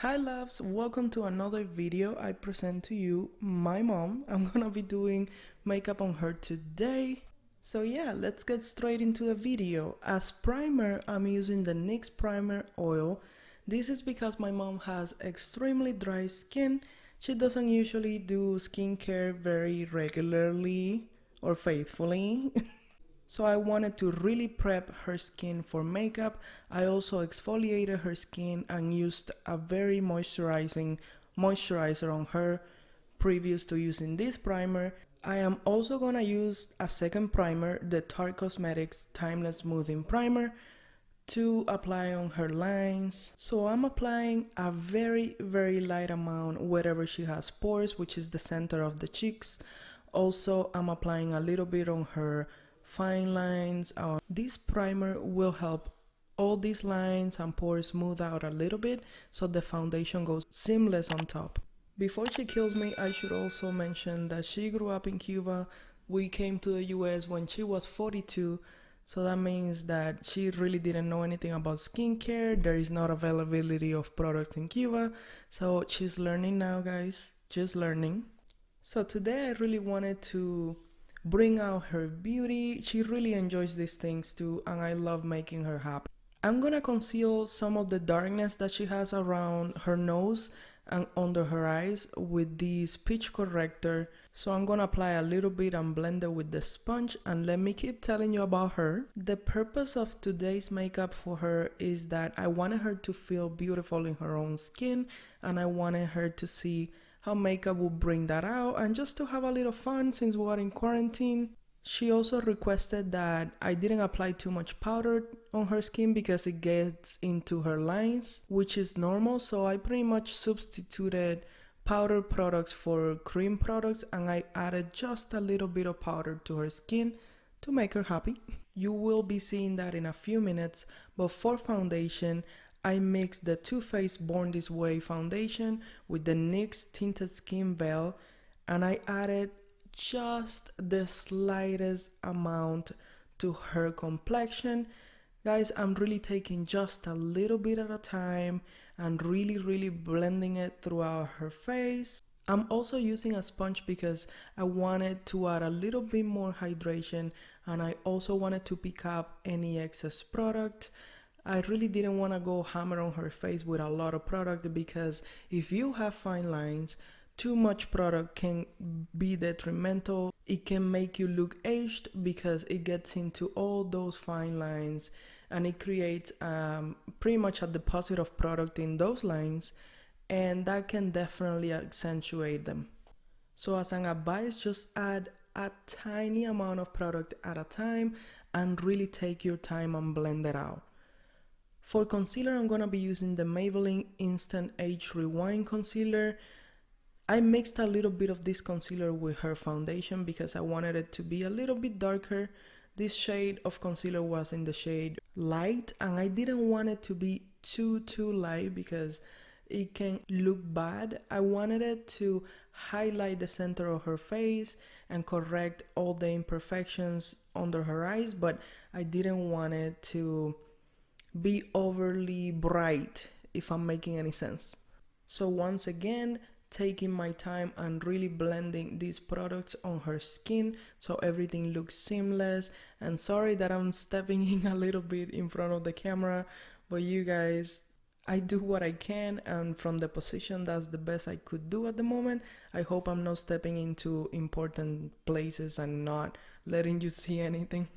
Hi loves, welcome to another video. I present to you my mom. I'm gonna be doing makeup on her today. So yeah, let's get straight into the video. As primer, I'm using the NYX primer oil. This is because my mom has extremely dry skin. She doesn't usually do skincare very regularly or faithfully. So I wanted to really prep her skin for makeup. I also exfoliated her skin and used a very moisturizing moisturizer on her previous to using this primer. I am also gonna use a second primer, the Tarte Cosmetics Timeless Smoothing Primer, to apply on her lines. So I'm applying a very light amount wherever she has pores, which is the center of the cheeks. Also, I'm applying a little bit on her fine lines. This primer will help all these lines and pores smooth out a little bit so the foundation goes seamless on top. Before she kills me, I should also mention that she grew up in Cuba. We came to the US when she was 42, so that means that she really didn't know anything about skincare. There is not availability of products in Cuba, so she's learning now, guys, just learning. So today I really wanted to bring out her beauty. She really enjoys these things too, and I love making her happy. I'm gonna conceal some of the darkness that she has around her nose and under her eyes with this peach corrector. So I'm gonna apply a little bit and blend it with the sponge, and let me keep telling you about her. The purpose of today's makeup for her is that I wanted her to feel beautiful in her own skin, and I wanted her to see how makeup will bring that out and just to have a little fun since we're in quarantine. She also requested that I didn't apply too much powder on her skin because it gets into her lines, which is normal. So I pretty much substituted powder products for cream products, and I added just a little bit of powder to her skin to make her happy. You will be seeing that in a few minutes, but for foundation, I mixed the Too Faced Born This Way foundation with the NYX Tinted Skin Veil, and I added just the slightest amount to her complexion. Guys, I'm really taking just a little bit at a time and really blending it throughout her face. I'm also using a sponge because I wanted to add a little bit more hydration, and I also wanted to pick up any excess product. I really didn't want to go hammer on her face with a lot of product because if you have fine lines, too much product can be detrimental. It can make you look aged because it gets into all those fine lines and it creates pretty much a deposit of product in those lines, and that can definitely accentuate them. So as an advice, just add a tiny amount of product at a time and really take your time and blend it out. For concealer, I'm going to be using the Maybelline Instant Age Rewind Concealer. I mixed a little bit of this concealer with her foundation because I wanted it to be a little bit darker. This shade of concealer was in the shade Light, and I didn't want it to be too light because it can look bad. I wanted it to highlight the center of her face and correct all the imperfections under her eyes, but I didn't want it to be overly bright, if I'm making any sense. So once again, taking my time and really blending these products on her skin so everything looks seamless. And sorry that I'm stepping in a little bit in front of the camera, but you guys, I do what I can, and from the position that's the best I could do at the moment. I hope I'm not stepping into important places and not letting you see anything.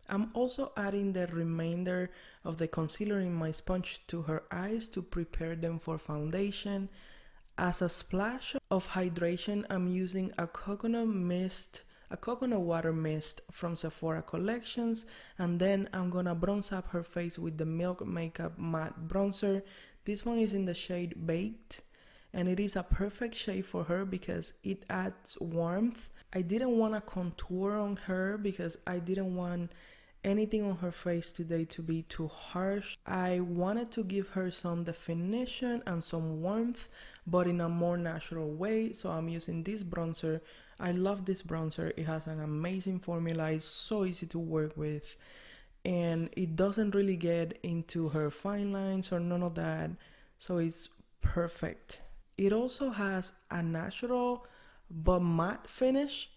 I'm also adding the remainder of the concealer in my sponge to her eyes to prepare them for foundation. As a splash of hydration, I'm using a coconut water mist from Sephora collections, and then I'm gonna bronze up her face with the Milk Makeup Matte Bronzer. This one is in the shade Baked, and it is a perfect shade for her because it adds warmth. I didn't want to contour on her because I didn't want anything on her face today to be too harsh. I wanted to give her some definition and some warmth, but in a more natural way. So I'm using this bronzer. I love this bronzer. It has an amazing formula. It's so easy to work with, and it doesn't really get into her fine lines or none of that. So it's perfect. It also has a natural but matte finish,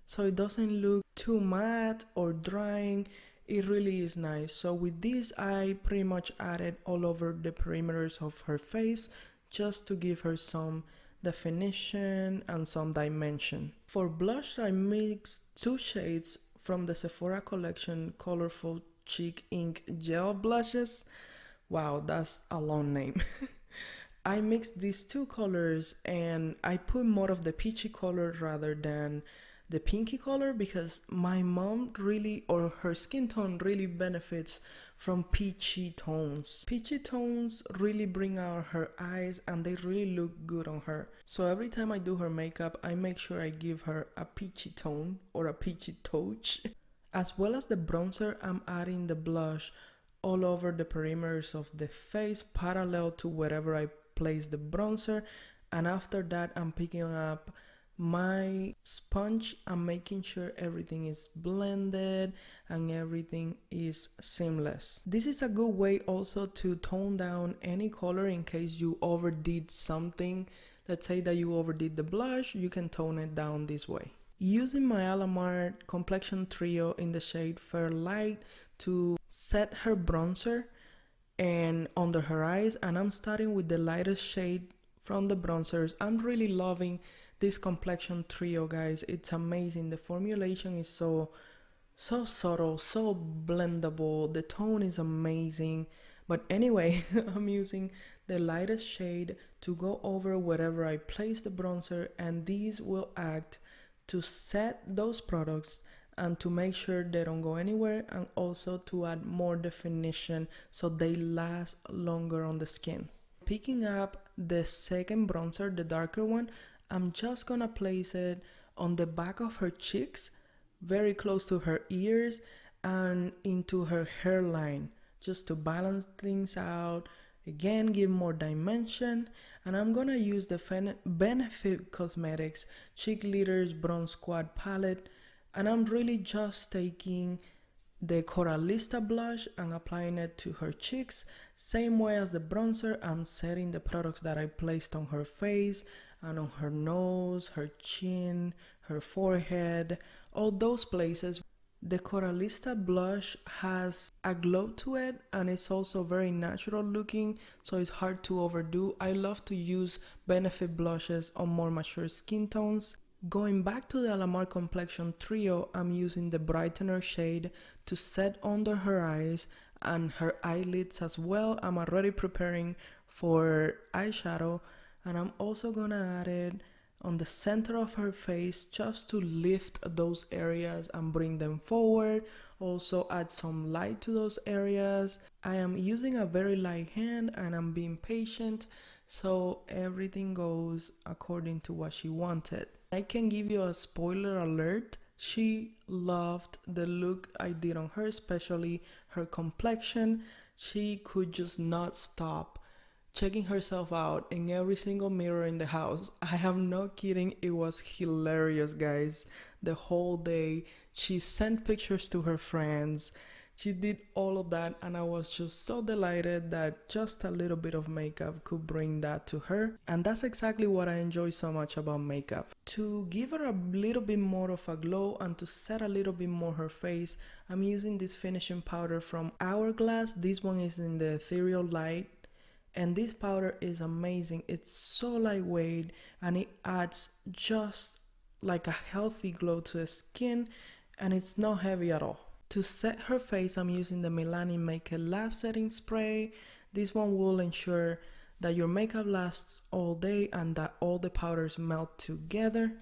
so it doesn't look too matte or drying. It really is nice. So with this, I pretty much added all over the perimeters of her face just to give her some definition and some dimension. For blush, I mixed two shades from the Sephora collection Colorful Cheek Ink Gel Blushes. Wow, that's a long name. I mixed these two colors and I put more of the peachy color rather than the pinky color because my mom really, or her skin tone really benefits from peachy tones. Peachy tones really bring out her eyes and they really look good on her. So every time I do her makeup, I make sure I give her a peachy tone or a peachy touch. As well as the bronzer, I'm adding the blush all over the perimeters of the face parallel to wherever I place the bronzer, and after that I'm picking up my sponge and making sure everything is blended and everything is seamless. This is a good way also to tone down any color in case you overdid something. Let's say that you overdid the blush, you can tone it down this way. Using my Alamar Complexion Trio in the shade Fair Light to set her bronzer and under her eyes, and I'm starting with the lightest shade from the bronzers. I'm really loving this Complexion Trio, guys. It's amazing. The formulation is so subtle, so blendable. The tone is amazing. But anyway, I'm using the lightest shade to go over wherever I place the bronzer, and these will act to set those products and to make sure they don't go anywhere, and also to add more definition so they last longer on the skin. Picking up the second bronzer, the darker one, I'm just gonna place it on the back of her cheeks, very close to her ears and into her hairline, just to balance things out, again give more dimension. And I'm gonna use the Benefit Cosmetics Cheek Glitters Bronze Squad palette, and I'm really just taking the Coralista blush and applying it to her cheeks. Same way as the bronzer, I'm setting the products that I placed on her face and on her nose, her chin, her forehead, all those places. The Coralista blush has a glow to it and it's also very natural looking, so it's hard to overdo. I love to use Benefit blushes on more mature skin tones. Going back to the Alamar Complexion Trio, I'm using the Brightener shade to set under her eyes and her eyelids as well. I'm already preparing for eyeshadow, and I'm also gonna add it on the center of her face just to lift those areas and bring them forward. Also add some light to those areas. I am using a very light hand and I'm being patient so everything goes according to what she wanted. I can give you a spoiler alert. She loved the look I did on her, especially her complexion. She could just not stop checking herself out in every single mirror in the house. I am not kidding, it was hilarious, guys. The whole day she sent pictures to her friends, she did all of that, and I was just so delighted that just a little bit of makeup could bring that to her. And that's exactly what I enjoy so much about makeup. To give her a little bit more of a glow and to set a little bit more her face, I'm using this finishing powder from Hourglass. This one is in the Ethereal Light. And this powder is amazing. It's so lightweight and it adds just like a healthy glow to the skin, and it's not heavy at all. To set her face, I'm using the Milani Make It Last setting spray. This one will ensure that your makeup lasts all day and that all the powders melt together.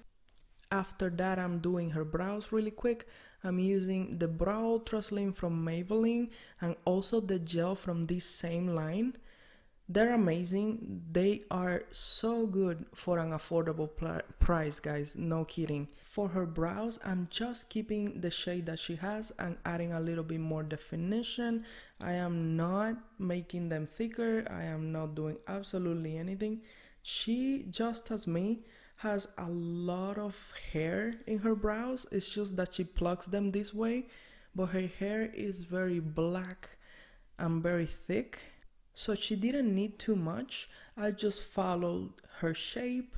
After that, I'm doing her brows really quick. I'm using the Brow Ultra Slim from Maybelline and also the gel from this same line. They're amazing. They are so good for an affordable price, guys. No kidding. For her brows, I'm just keeping the shade that she has and adding a little bit more definition. I am not making them thicker. I am not doing absolutely anything. She, just as me, has a lot of hair in her brows. It's just that she plucks them this way, but her hair is very black and very thick. So she didn't need too much. I just followed her shape.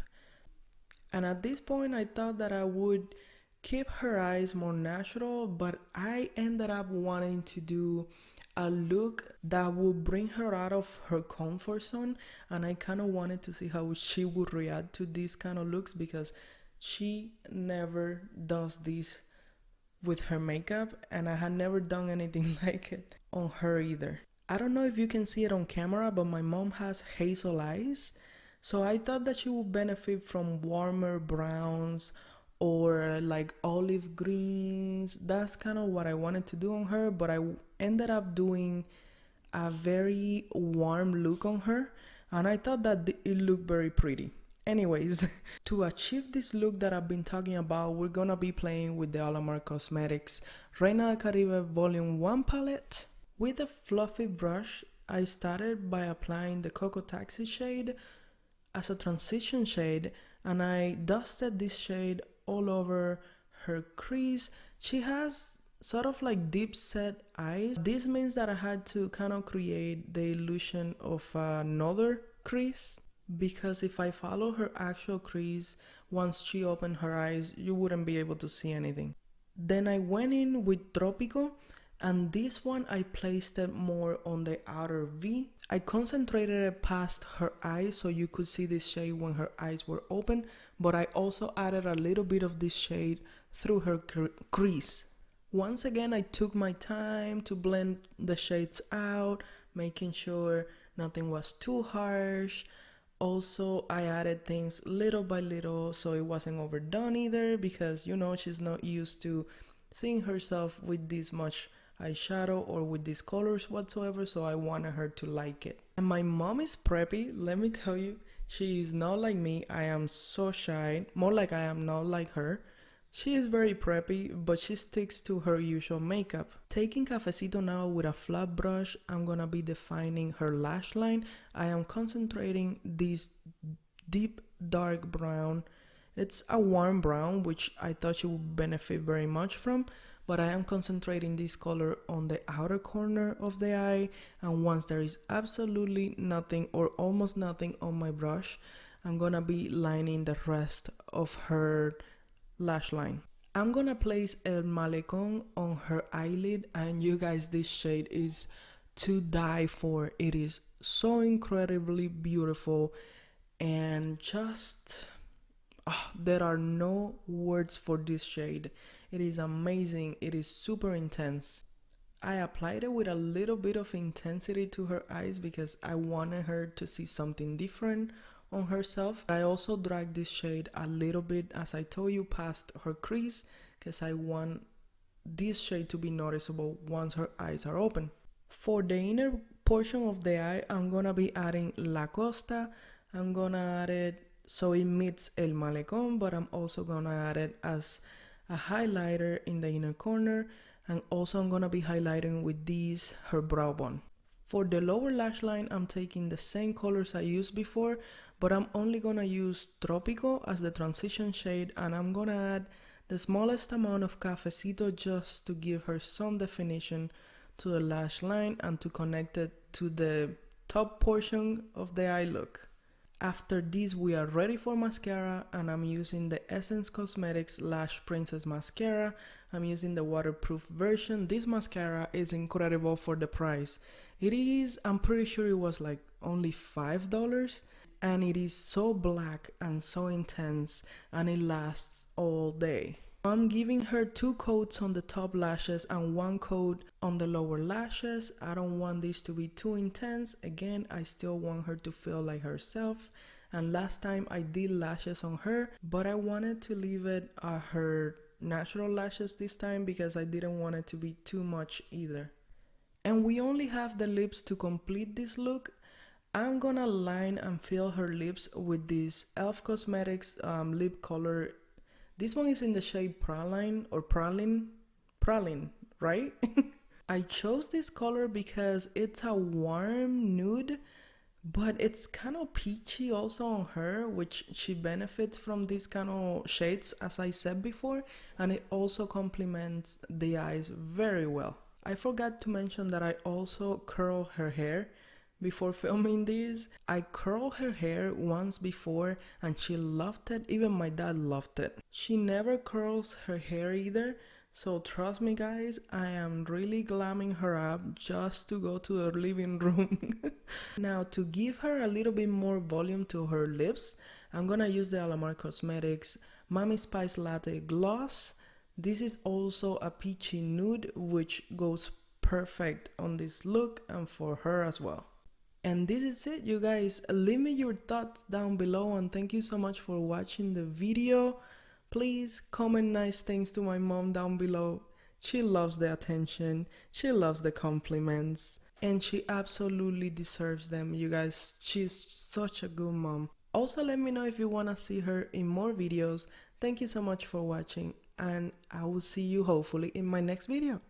And at this point, I thought that I would keep her eyes more natural, but I ended up wanting to do a look that would bring her out of her comfort zone. And I kind of wanted to see how she would react to these kind of looks because she never does this with her makeup, and I had never done anything like it on her either. I don't know if you can see it on camera, but my mom has hazel eyes, so I thought that she would benefit from warmer browns or like olive greens. That's kind of what I wanted to do on her, but I ended up doing a very warm look on her, and I thought that it looked very pretty. Anyways, to achieve this look that I've been talking about, we're gonna be playing with the Alamar Cosmetics Reina del Caribe Volume 1 palette. With a fluffy brush, I started by applying the Cocoa Taxi shade as a transition shade, and I dusted this shade all over her crease. She has sort of like deep set eyes. This means that I had to kind of create the illusion of another crease, because if I follow her actual crease, once she opened her eyes, you wouldn't be able to see anything. Then I went in with Tropico, and this one I placed it more on the outer V. I concentrated it past her eyes so you could see this shade when her eyes were open, but I also added a little bit of this shade through her crease. Once again, I took my time to blend the shades out, making sure nothing was too harsh. Also, I added things little by little so it wasn't overdone either, because you know she's not used to seeing herself with this much eyeshadow or with these colors whatsoever, so I wanted her to like it. And my mom is preppy, let me tell you. She is not like me. I am so shy, more like I am not like her. She is very preppy, but she sticks to her usual makeup. Taking Cafecito now with a flat brush, I'm gonna be defining her lash line. I am concentrating this deep dark brown. It's a warm brown, which I thought she would benefit very much from, but I am concentrating this color on the outer corner of the eye, and once there is absolutely nothing or almost nothing on my brush, I'm gonna be lining the rest of her lash line. I'm gonna place El Malecón on her eyelid, and you guys, this shade is to die for. It is so incredibly beautiful, and just there are no words for this shade. It is amazing. It is super intense. I applied it with a little bit of intensity to her eyes because I wanted her to see something different on herself. I also dragged this shade a little bit, as I told you, past her crease, because I want this shade to be noticeable once her eyes are open. For the inner portion of the eye, I'm gonna be adding La Costa. I'm gonna add it so it meets El Malecón, but I'm also gonna add it as a highlighter in the inner corner, and also I'm gonna be highlighting with these her brow bone. For the lower lash line, I'm taking the same colors I used before, but I'm only gonna use Tropico as the transition shade, and I'm gonna add the smallest amount of Cafecito just to give her some definition to the lash line and to connect it to the top portion of the eye look. After this, we are ready for mascara, and I'm using the Essence Cosmetics Lash Princess Mascara. I'm using the waterproof version. This mascara is incredible for the price. It is, I'm pretty sure it was like only $5, and it is so black and so intense, and it lasts all day. I'm giving her 2 coats on the top lashes and 1 coat on the lower lashes. I don't want this to be too intense. Again, I still want her to feel like herself. And last time I did lashes on her, but I wanted to leave it at her natural lashes this time because I didn't want it to be too much either. And we only have the lips to complete this look. I'm gonna line and fill her lips with this e.l.f. Cosmetics lip color. This one is in the shade Praline or Praline, right? I chose this color because it's a warm nude, but it's kind of peachy also on her, which she benefits from these kind of shades, as I said before, and it also complements the eyes very well. I forgot to mention that I also curl her hair before filming this. I curled her hair once before and she loved it. Even my dad loved it. She never curls her hair either, so trust me guys, I am really glamming her up just to go to the living room. Now to give her a little bit more volume to her lips, I'm gonna use the Alamar Cosmetics Mommy Spice Latte Gloss. This is also a peachy nude, which goes perfect on this look and for her as well. And this is it, you guys. Leave me your thoughts down below and thank you so much for watching the video. Please comment nice things to my mom down below. She loves the attention, she loves the compliments, and she absolutely deserves them, you guys. She's such a good mom. Also, let me know if you want to see her in more videos. Thank you so much for watching, and I will see you hopefully in my next video.